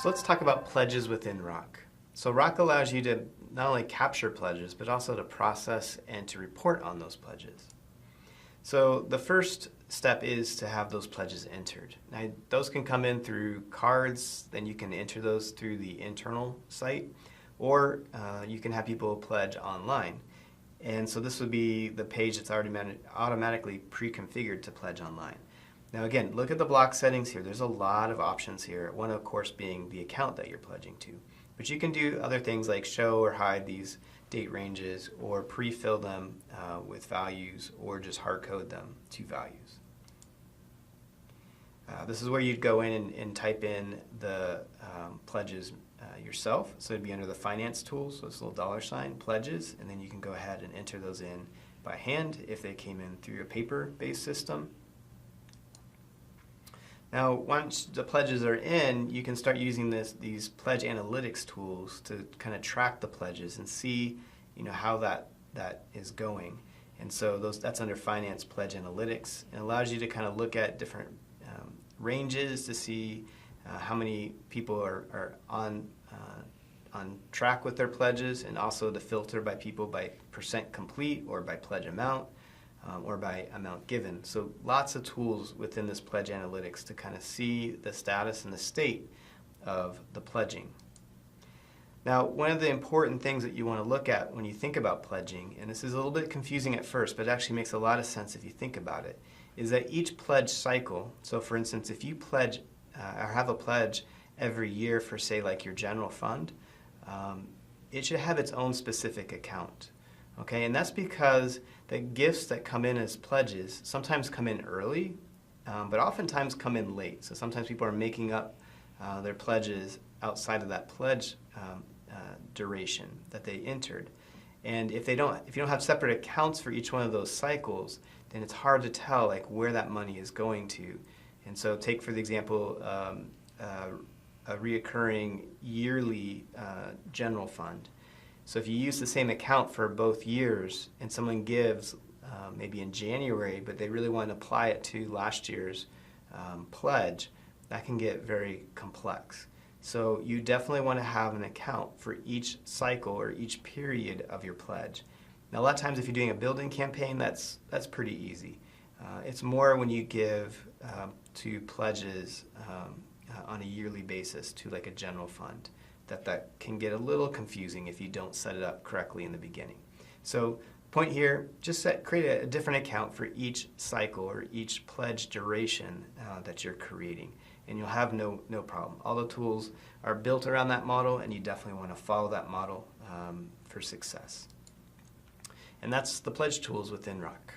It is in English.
So let's talk about pledges within Rock. So Rock allows you to not only capture pledges, but also to process and to report on those pledges. So the first step is to have those pledges entered. Now, those can come in through cards, then you can enter those through the internal site, or you can have people pledge online. And so this would be the page that's already automatically pre-configured to pledge online. Now again, look at the block settings here. There's a lot of options here, one of course being the account that you're pledging to. But you can do other things like show or hide these date ranges, or pre-fill them with values, or just hard code them to values. This is where you'd go in and type in the pledges yourself. So it'd be under the finance tools, so this little $ pledges, and then you can go ahead and enter those in by hand if they came in through a paper-based system. Now, once the pledges are in, you can start using these pledge analytics tools to kind of track the pledges and see, how that is going. And so that's under Finance Pledge Analytics. It allows you to kind of look at different ranges to see how many people are on track with their pledges, and also to filter by people by % complete or by pledge amount. Or by amount given. So lots of tools within this pledge analytics to kind of see the status and the state of the pledging. Now, one of the important things that you want to look at when you think about pledging, and this is a little bit confusing at first, but it actually makes a lot of sense if you think about it, is that each pledge cycle, so for instance, if you pledge or have a pledge every year for, say, like your general fund, it should have its own specific account. Okay, and that's because the gifts that come in as pledges sometimes come in early, but oftentimes come in late. So sometimes people are making up their pledges outside of that pledge duration that they entered. And if you don't have separate accounts for each one of those cycles, then it's hard to tell where that money is going to. And so take, for the example, a reoccurring yearly general fund. So if you use the same account for both years and someone gives maybe in January, but they really want to apply it to last year's pledge, that can get very complex. So you definitely want to have an account for each cycle or each period of your pledge. Now, a lot of times if you're doing a building campaign, that's pretty easy. It's more when you give to pledges on a yearly basis to like a general fund. That can get a little confusing if you don't set it up correctly in the beginning. So point here, just create a different account for each cycle or each pledge duration that you're creating, and you'll have no problem. All the tools are built around that model, and you definitely want to follow that model for success. And that's the pledge tools within Rock.